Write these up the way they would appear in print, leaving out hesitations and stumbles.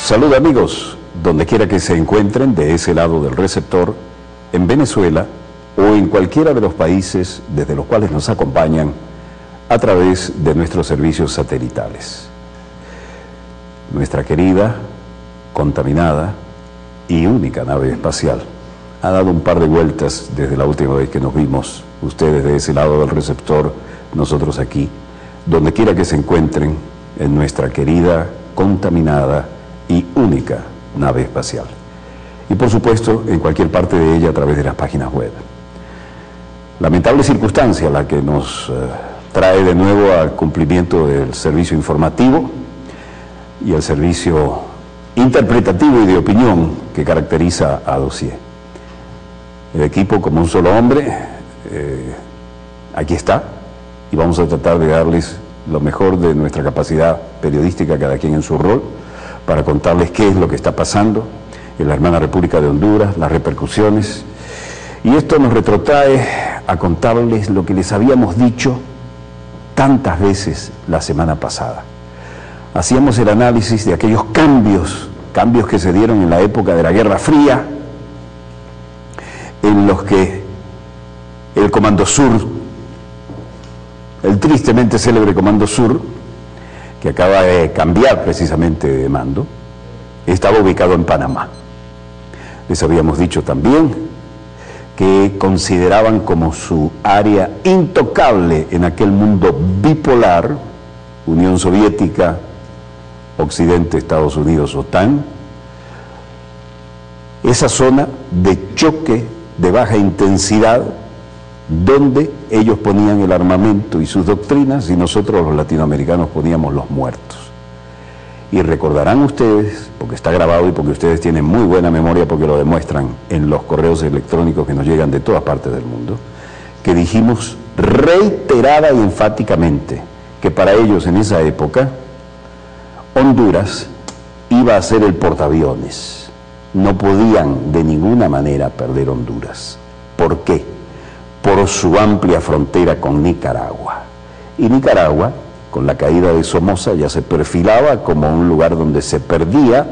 Salud amigos, donde quiera que se encuentren de ese lado del receptor, en Venezuela o en cualquiera de los países desde los cuales nos acompañan a través de nuestros servicios satelitales. Nuestra querida, contaminada y única nave espacial ha dado un par de vueltas desde la última vez que nos vimos, ustedes de ese lado del receptor, nosotros aquí, donde quiera que se encuentren en nuestra querida, contaminada y única nave espacial. Y por supuesto, en cualquier parte de ella a través de las páginas web. Lamentable circunstancia la que nos trae de nuevo al cumplimiento del servicio informativo y el servicio interpretativo y de opinión que caracteriza a Dossier. El equipo, como un solo hombre, aquí está, y vamos a tratar de darles lo mejor de nuestra capacidad periodística, cada quien en su rol, para contarles qué es lo que está pasando en la hermana República de Honduras, las repercusiones. Y esto nos retrotrae a contarles lo que les habíamos dicho tantas veces la semana pasada. Hacíamos el análisis de aquellos cambios que se dieron en la época de la Guerra Fría, en los que el Comando Sur, el tristemente célebre Comando Sur, que acaba de cambiar precisamente de mando, estaba ubicado en Panamá. Les habíamos dicho también que consideraban como su área intocable en aquel mundo bipolar, Unión Soviética, Occidente, Estados Unidos, OTAN, esa zona de choque de baja intensidad donde ellos ponían el armamento y sus doctrinas y nosotros los latinoamericanos poníamos los muertos. Y recordarán ustedes, porque está grabado y porque ustedes tienen muy buena memoria porque lo demuestran en los correos electrónicos que nos llegan de todas partes del mundo, que dijimos reiterada y enfáticamente que para ellos en esa época Honduras iba a ser el portaaviones. No podían de ninguna manera perder Honduras. ¿Por qué? Por su amplia frontera con Nicaragua. Y Nicaragua, con la caída de Somoza, ya se perfilaba como un lugar donde se perdía,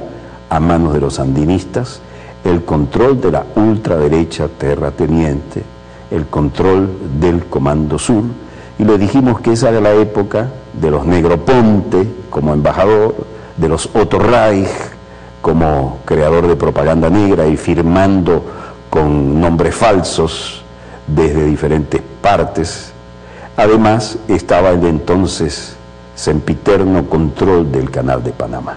a manos de los sandinistas, el control de la ultraderecha terrateniente, el control del Comando Sur, y le dijimos que esa era la época de los Negroponte como embajador, de los Otto Reich como creador de propaganda negra y firmando con nombres falsos desde diferentes partes. Además estaba el entonces sempiterno control del Canal de Panamá.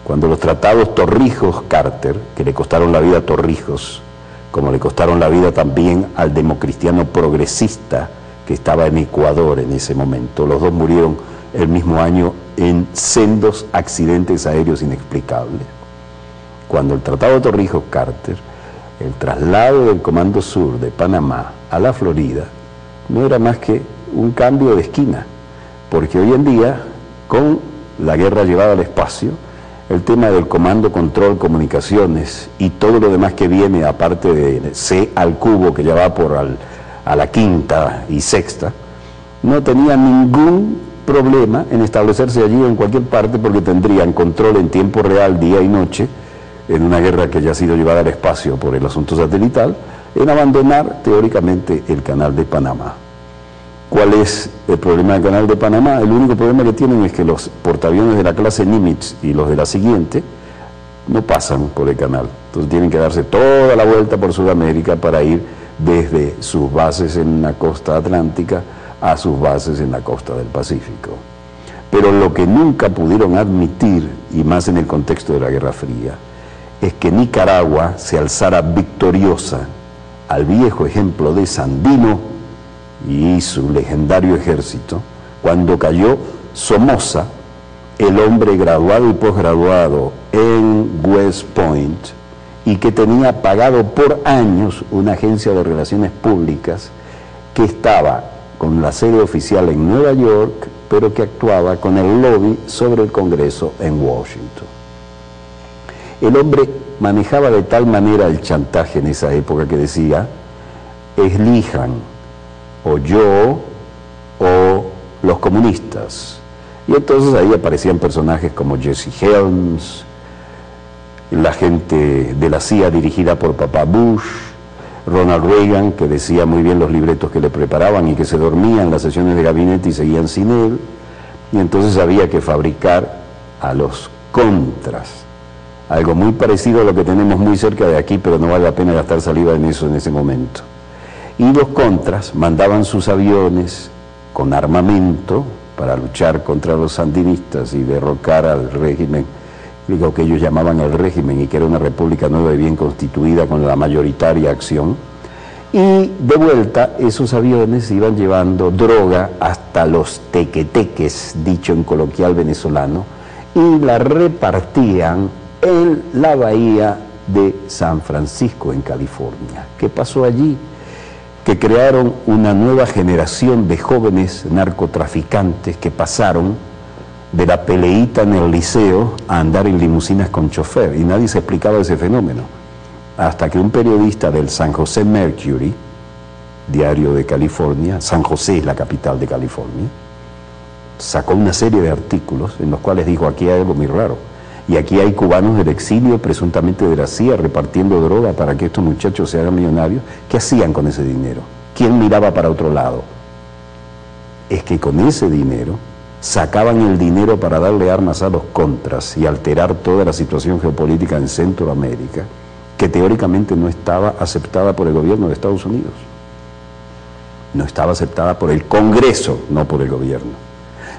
Cuando los tratados Torrijos-Carter, que le costaron la vida a Torrijos, como le costaron la vida también al democristiano progresista que estaba en Ecuador en ese momento, los dos murieron el mismo año en sendos accidentes aéreos inexplicables. Cuando el tratado Torrijos-Carter, el traslado del Comando Sur de Panamá a la Florida, no era más que un cambio de esquina, porque hoy en día, con la guerra llevada al espacio, el tema del comando, control, comunicaciones y todo lo demás que viene, aparte de C al cubo, que ya va a la quinta y sexta, no tenía ningún problema en establecerse allí o en cualquier parte, porque tendrían control en tiempo real, día y noche, en una guerra que ya ha sido llevada al espacio por el asunto satelital, en abandonar teóricamente el Canal de Panamá. ¿Cuál es el problema del Canal de Panamá? El único problema que tienen es que los portaaviones de la clase Nimitz y los de la siguiente no pasan por el canal. Entonces tienen que darse toda la vuelta por Sudamérica para ir desde sus bases en la costa atlántica a sus bases en la costa del Pacífico. Pero lo que nunca pudieron admitir, y más en el contexto de la Guerra Fría, es que Nicaragua se alzara victoriosa al viejo ejemplo de Sandino y su legendario ejército, cuando cayó Somoza, el hombre graduado y posgraduado en West Point, y que tenía pagado por años una agencia de relaciones públicas que estaba con la sede oficial en Nueva York, pero que actuaba con el lobby sobre el Congreso en Washington. El hombre manejaba de tal manera el chantaje en esa época que decía: elijan o yo o los comunistas. Y entonces ahí aparecían personajes como Jesse Helms, la gente de la CIA dirigida por Papá Bush, Ronald Reagan, que decía muy bien los libretos que le preparaban y que se dormía en las sesiones de gabinete y seguían sin él, y entonces había que fabricar a los contras, algo muy parecido a lo que tenemos muy cerca de aquí, pero no vale la pena gastar saliva en eso en ese momento. Y los contras mandaban sus aviones con armamento para luchar contra los sandinistas y derrocar al régimen, lo que ellos llamaban el régimen, y que era una república nueva y bien constituida con la mayoritaria acción. Y de vuelta esos aviones iban llevando droga hasta los tequeteques, dicho en coloquial venezolano, y la repartían en la bahía de San Francisco, en California. ¿Qué pasó allí? Que crearon una nueva generación de jóvenes narcotraficantes que pasaron de la peleita en el liceo a andar en limusinas con chofer, y nadie se explicaba ese fenómeno, hasta que un periodista del San Jose Mercury, diario de California, San José es la capital de California, sacó una serie de artículos en los cuales dijo: aquí hay algo muy raro, y aquí hay cubanos del exilio, presuntamente de la CIA, repartiendo droga para que estos muchachos se hagan millonarios. ¿Qué hacían con ese dinero? ¿Quién miraba para otro lado? Es que con ese dinero sacaban el dinero para darle armas a los contras y alterar toda la situación geopolítica en Centroamérica, que teóricamente no estaba aceptada por el gobierno de Estados Unidos. No estaba aceptada por el Congreso, no por el gobierno.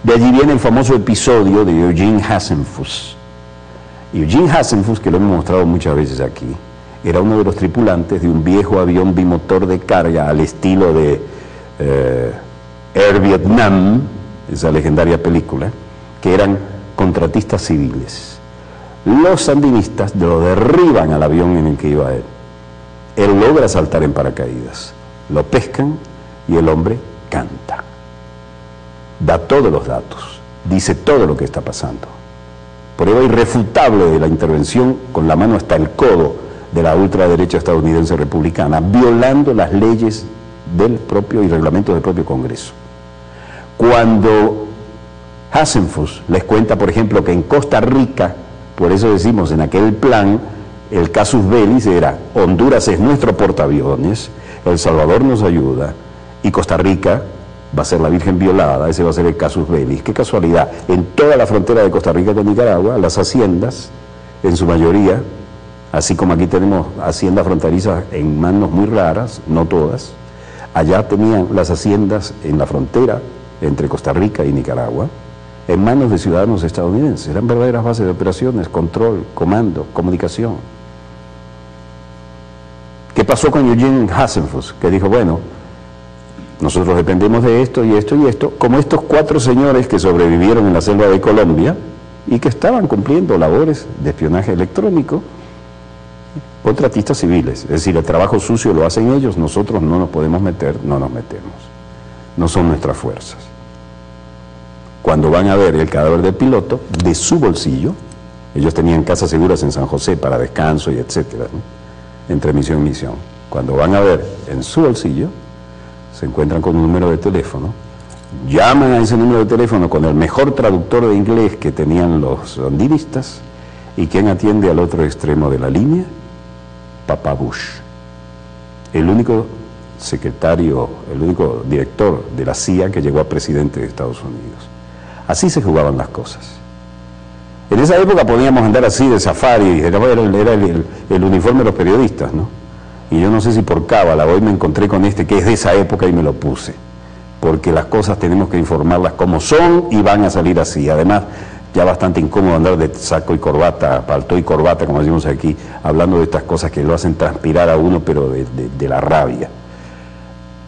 De allí viene el famoso episodio de Eugene Hasenfus. Eugene Hasenfus, que lo hemos mostrado muchas veces aquí, era uno de los tripulantes de un viejo avión bimotor de carga al estilo de Air Vietnam, esa legendaria película, que eran contratistas civiles. Los sandinistas lo derriban al avión en el que iba él. Él logra saltar en paracaídas, lo pescan y el hombre canta. Da todos los datos, dice todo lo que está pasando. Prueba irrefutable de la intervención con la mano hasta el codo de la ultraderecha estadounidense republicana, violando las leyes del propio y reglamentos del propio Congreso. Cuando Hasenfus les cuenta, por ejemplo, que en Costa Rica, por eso decimos en aquel plan, el casus belli era: Honduras es nuestro portaaviones, El Salvador nos ayuda y Costa Rica va a ser la Virgen violada, ese va a ser el casus belli. Qué casualidad, en toda la frontera de Costa Rica con Nicaragua, las haciendas, en su mayoría, así como aquí tenemos haciendas fronterizas en manos muy raras, no todas, allá tenían las haciendas en la frontera entre Costa Rica y Nicaragua, en manos de ciudadanos estadounidenses. Eran verdaderas bases de operaciones, control, comando, comunicación. ¿Qué pasó con Eugene Hasenfus? Que dijo: bueno, nosotros dependemos de esto y esto y esto, como estos 4 señores que sobrevivieron en la selva de Colombia y que estaban cumpliendo labores de espionaje electrónico, contratistas civiles. Es decir, el trabajo sucio lo hacen ellos, nosotros no nos podemos meter, no nos metemos. No son nuestras fuerzas. Cuando van a ver el cadáver del piloto, de su bolsillo, ellos tenían casas seguras en San José para descanso y etcétera, ¿no?, entre misión y misión. Cuando van a ver en su bolsillo, se encuentran con un número de teléfono, llaman a ese número de teléfono con el mejor traductor de inglés que tenían los sandinistas, y ¿quién atiende al otro extremo de la línea? Papá Bush, el único secretario, el único director de la CIA que llegó a presidente de Estados Unidos. Así se jugaban las cosas. En esa época podíamos andar así de safari, era el uniforme de los periodistas, ¿no? Y yo no sé si por cábala hoy me encontré con este que es de esa época y me lo puse, porque las cosas tenemos que informarlas como son y van a salir así. Además, ya bastante incómodo andar de saco y corbata, paltó y corbata, como decimos aquí, hablando de estas cosas que lo hacen transpirar a uno, pero de la rabia.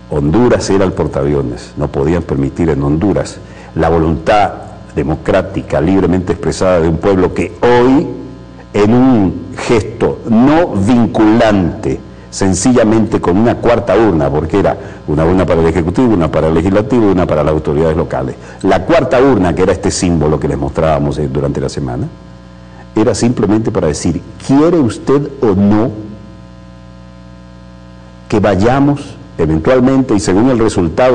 Honduras era el portaaviones, no podían permitir en Honduras la voluntad democrática, libremente expresada de un pueblo que hoy, en un gesto no vinculante, sencillamente con una 4ª urna, porque era una urna para el Ejecutivo, una para el Legislativo y una para las autoridades locales. La 4ª urna, que era este símbolo que les mostrábamos durante la semana, era simplemente para decir: ¿quiere usted o no que vayamos eventualmente y según el resultado